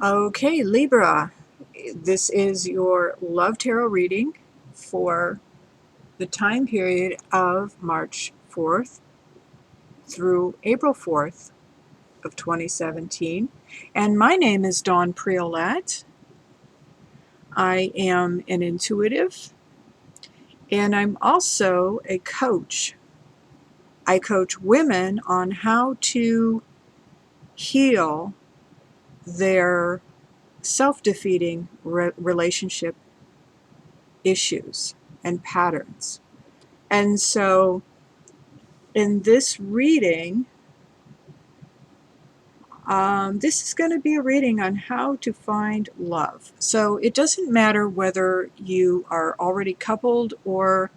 Okay, Libra, this is your love tarot reading for the time period of March 4th through April 4th of 2017. And my name is Dawn Priolette. I am an intuitive, and I'm also a coach. I coach women on how to heal their self-defeating relationship issues and patterns. And so in this reading, this is going to be a reading on how to find love. So it doesn't matter whether you are already coupled or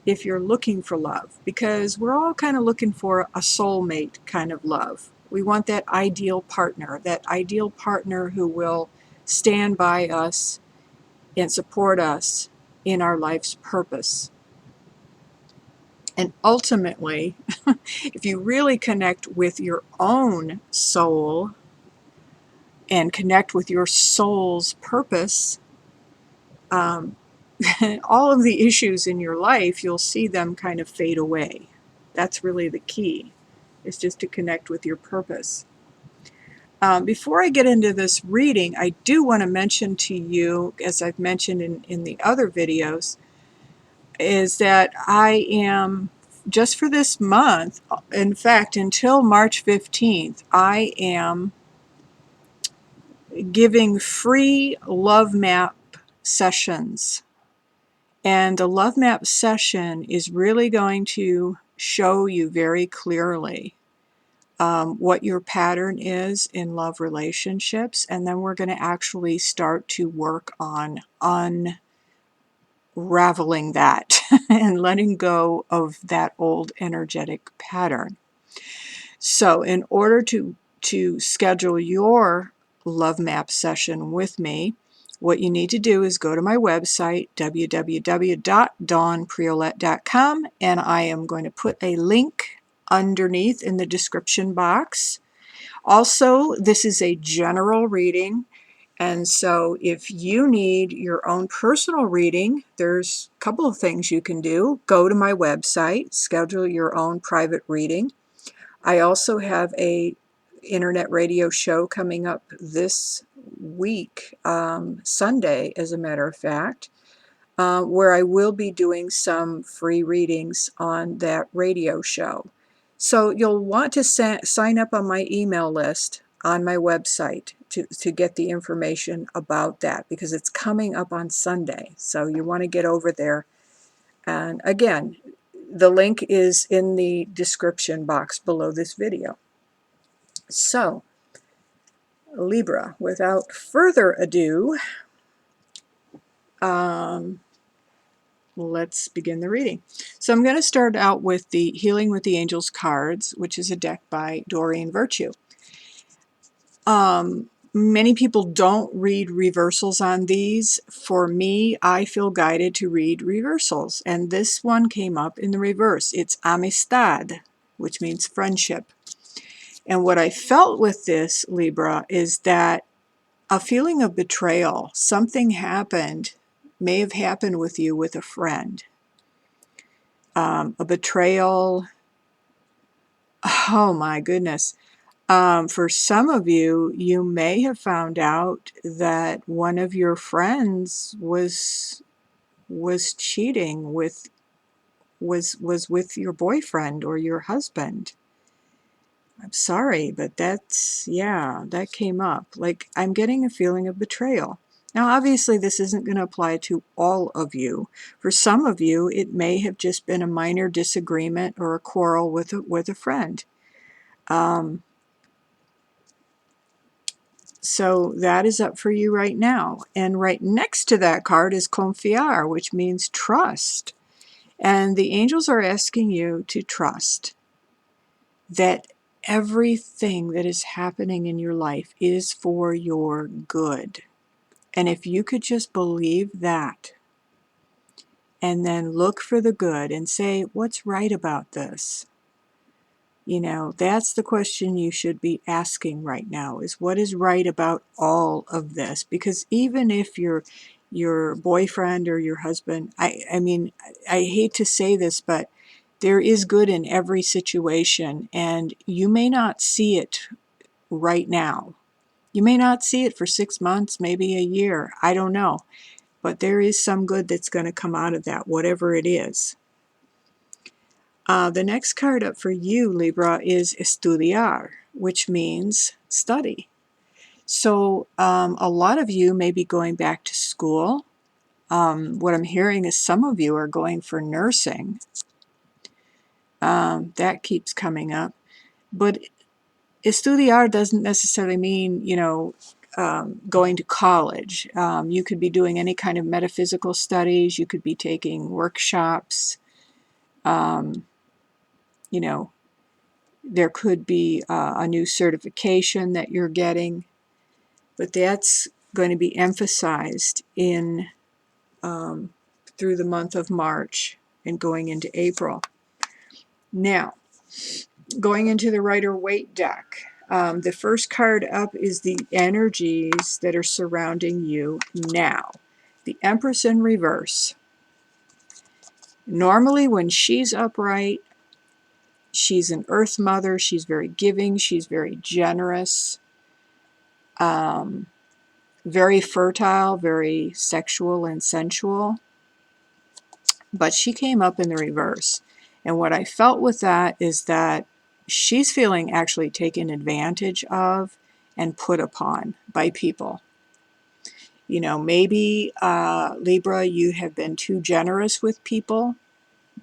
if you're looking for love, because we're all kind of looking for a soulmate kind of love. We want that ideal partner who will stand by us and support us in our life's purpose. And ultimately, if you really connect with your own soul and connect with your soul's purpose, all of the issues in your life, you'll see them kind of fade away. That's really the key, is just to connect with your purpose. Before I get into this reading, I do want to mention to you, as I've mentioned in the other videos, is that I am, just for this month, in fact, until March 15th, I am giving free love map sessions. And the love map session is really going to show you very clearly what your pattern is in love relationships. And then we're going to actually start to work on unraveling that and letting go of that old energetic pattern. So in order to schedule your love map session with me, what you need to do is go to my website, www.dawnpriolette.com, and I am going to put a link underneath in the description box. Also, this is a general reading, and so if you need your own personal reading, there's a couple of things you can do. Go to my website, schedule your own private reading. I also have a internet radio show coming up this week, Sunday, as a matter of fact, where I will be doing some free readings on that radio show. So you'll want to sign up on my email list on my website to get the information about that, because it's coming up on Sunday. So you want to get over there. And again, the link is in the description box below this video. So, Libra, without further ado, let's begin the reading. So I'm going to start out with the Healing with the Angels cards, which is a deck by Doreen Virtue. Many people don't read reversals on these. For me, I feel guided to read reversals, and this one came up in the reverse. It's Amistad, which means friendship. And what I felt with this, Libra, is that a feeling of betrayal, something happened, may have happened with you with a friend. A betrayal, oh my goodness. For some of you, you may have found out that one of your friends was cheating with, was with your boyfriend or your husband. I'm sorry, but that's, yeah, that came up. Like, I'm getting a feeling of betrayal. Now, obviously, this isn't going to apply to all of you. For some of you, it may have just been a minor disagreement or a quarrel with a friend. So that is up for you right now. And right next to that card is confiar, which means trust. And the angels are asking you to trust that everything that is happening in your life is for your good. And if you could just believe that, and then look for the good and say, what's right about this? You know, that's the question you should be asking right now, is what is right about all of this? Because even if your boyfriend or your husband, I mean, I hate to say this, but there is good in every situation, and you may not see it right now. You may not see it for 6 months, maybe a year. I don't know. But there is some good that's going to come out of that, whatever it is. The next card up for you, Libra, is estudiar, which means study. So a lot of you may be going back to school. What I'm hearing is some of you are going for nursing. That keeps coming up. But estudiar doesn't necessarily mean, going to college. You could be doing any kind of metaphysical studies. You could be taking workshops. You know, there could be a new certification that you're getting, but that's going to be emphasized in through the month of March and going into April. Now, going into the Rider-Waite deck, the first card up is the energies that are surrounding you now. The Empress in reverse. Normally when she's upright, she's an Earth Mother. She's very giving. She's very generous. Very fertile, very sexual and sensual. But she came up in the reverse. And what I felt with that is that she's feeling actually taken advantage of and put upon by people. You know, maybe Libra, you have been too generous with people,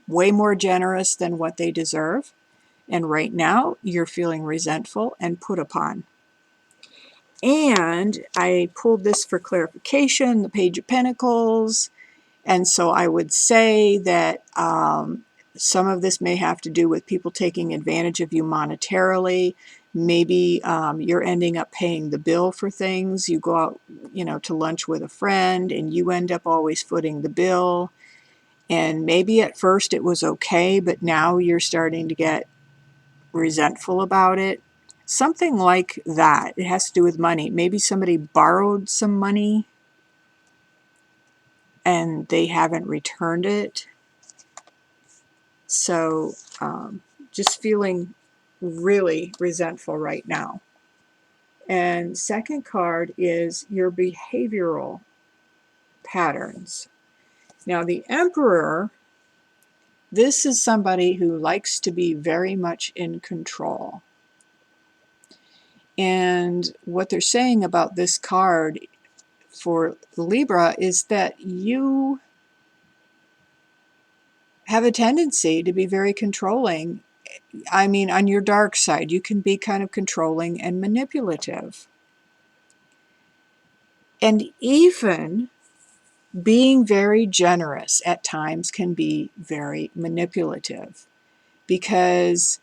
way more generous than what they deserve. And right now, you're feeling resentful and put upon. And I pulled this for clarification, the Page of Pentacles. And so I would say that some of this may have to do with people taking advantage of you monetarily. Maybe you're ending up paying the bill for things. You go out, to lunch with a friend, and you end up always footing the bill. And maybe at first it was okay, but now you're starting to get resentful about it. Something like that. It has to do with money. Maybe somebody borrowed some money and they haven't returned it. So just feeling really resentful right now. And second card is your behavioral patterns. Now the Emperor, this is somebody who likes to be very much in control. And what they're saying about this card for Libra is that you have a tendency to be very controlling. I mean, on your dark side, you can be kind of controlling and manipulative. And even being very generous at times can be very manipulative because,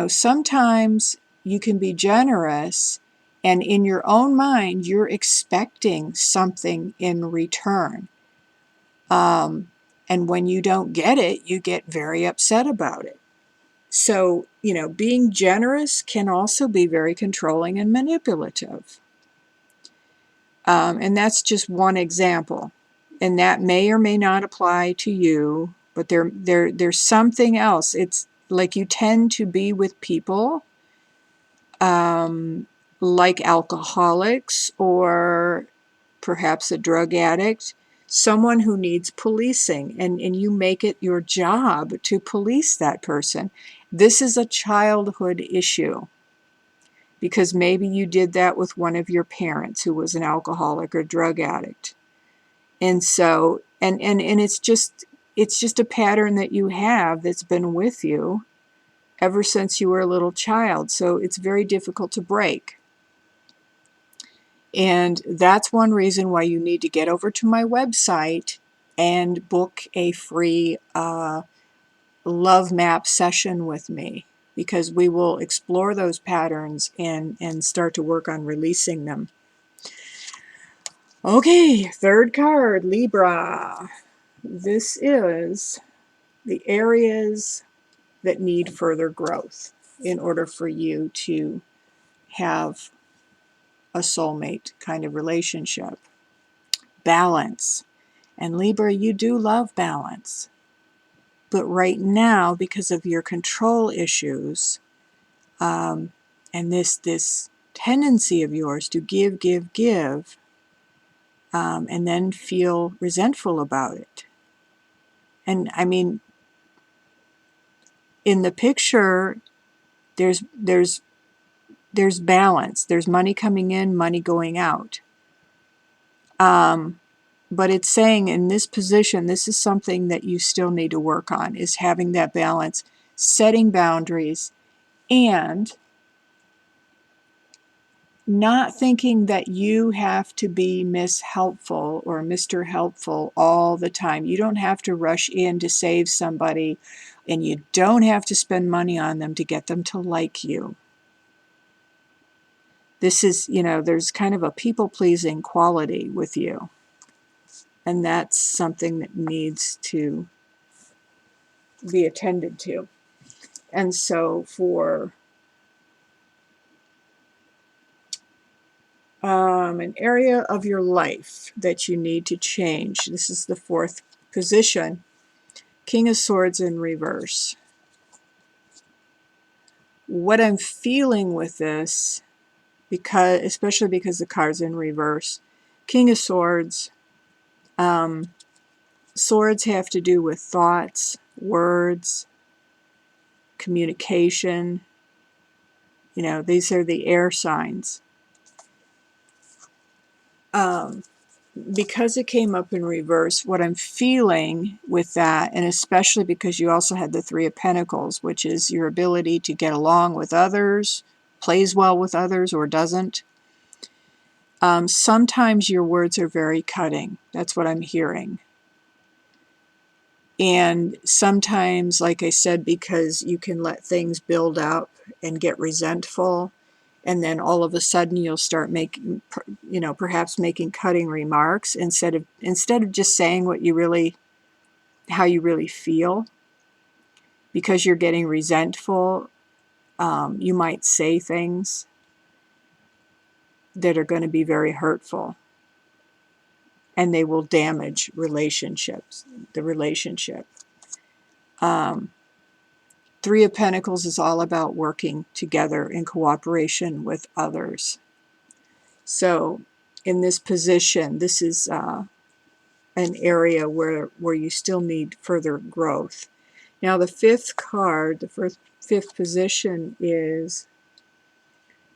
sometimes you can be generous and in your own mind, you're expecting something in return. And when you don't get it, you get very upset about it. So, being generous can also be very controlling and manipulative. And that's just one example. And that may or may not apply to you, but there's something else. It's like you tend to be with people like alcoholics or perhaps a drug addict, someone who needs policing, and you make it your job to police that person. This is a childhood issue because maybe you did that with one of your parents who was an alcoholic or drug addict. And so, and it's just a pattern that you have that's been with you ever since you were a little child. So it's very difficult to break. And that's one reason why you need to get over to my website and book a free love map session with me, because we will explore those patterns and start to work on releasing them. Okay, third card, Libra. This is the areas that need further growth in order for you to have a soulmate kind of relationship. Balance. And Libra, you do love balance. But right now, because of your control issues, and this tendency of yours to give, and then feel resentful about it. And I mean, in the picture, there's balance. There's money coming in, money going out. But it's saying in this position, this is something that you still need to work on, is having that balance, setting boundaries, and not thinking that you have to be Miss Helpful or Mr. Helpful all the time. You don't have to rush in to save somebody, and you don't have to spend money on them to get them to like you. This is, there's kind of a people-pleasing quality with you. And that's something that needs to be attended to. And so for an area of your life that you need to change, this is the 4th position, King of Swords in reverse. What I'm feeling with this, especially because the card's in reverse, King of Swords, swords have to do with thoughts, words, communication. These are the air signs. Because it came up in reverse, what I'm feeling with that, and especially because you also had the 3 of Pentacles, which is your ability to get along with others, plays well with others or doesn't. Sometimes your words are very cutting. That's what I'm hearing. And sometimes, like I said, because you can let things build up and get resentful, and then all of a sudden you'll start making, perhaps making cutting remarks instead of just saying how you really feel. Because you're getting resentful, you might say things that are going to be very hurtful, and they will damage the relationship. 3 of Pentacles is all about working together in cooperation with others. So in this position, this is an area where you still need further growth. Now the 5th card, the 5th position, is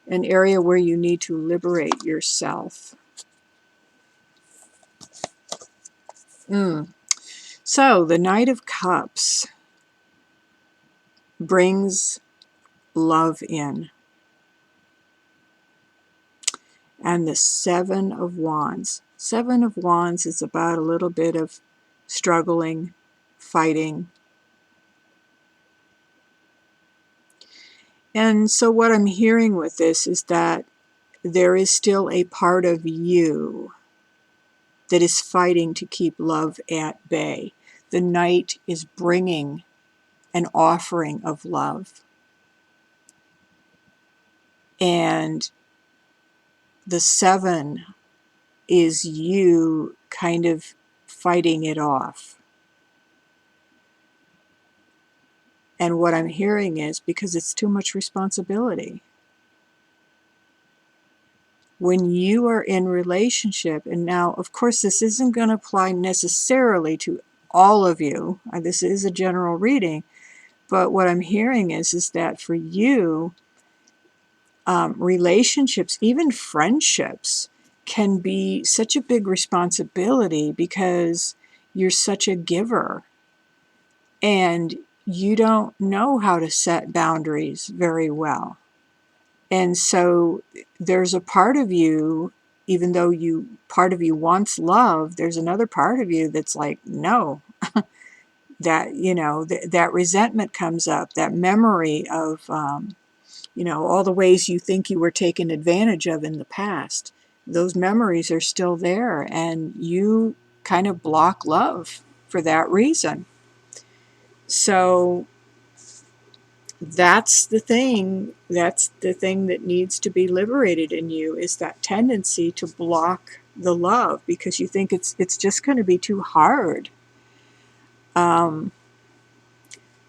an area where you need to liberate yourself. So the Knight of Cups brings love in. And the 7 of Wands. 7 of Wands is about a little bit of struggling, fighting. And so what I'm hearing with this is that there is still a part of you that is fighting to keep love at bay. The Knight is bringing an offering of love. And the 7 is you kind of fighting it off. And what I'm hearing is because it's too much responsibility. When you are in relationship, and now, of course, this isn't going to apply necessarily to all of you. This is a general reading. But what I'm hearing is that for you, relationships, even friendships, can be such a big responsibility because you're such a giver. And you don't know how to set boundaries very well. And so there's a part of you, even though part of you wants love, there's another part of you that's like, no. That, that resentment comes up, that memory of, all the ways you think you were taken advantage of in the past. Those memories are still there, and you kind of block love for that reason. So that's the thing that needs to be liberated in you, is that tendency to block the love because you think it's just going to be too hard.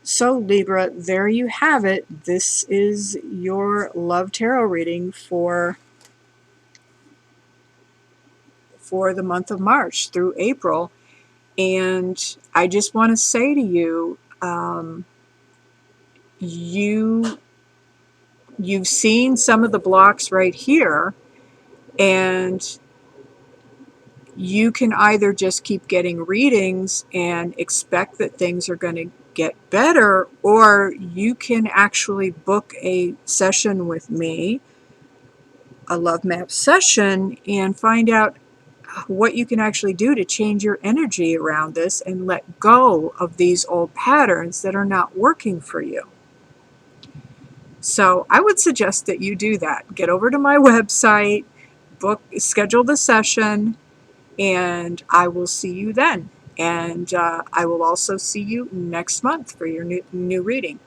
So Libra, there you have it. This is your love tarot reading for the month of March through April. And I just want to say to you, you've seen some of the blocks right here, and you can either just keep getting readings and expect that things are going to get better, or you can actually book a session with me, a love map session, and find out what you can actually do to change your energy around this and let go of these old patterns that are not working for you. So I would suggest that you do that. Get over to my website, schedule the session, and I will see you then. And I will also see you next month for your new reading.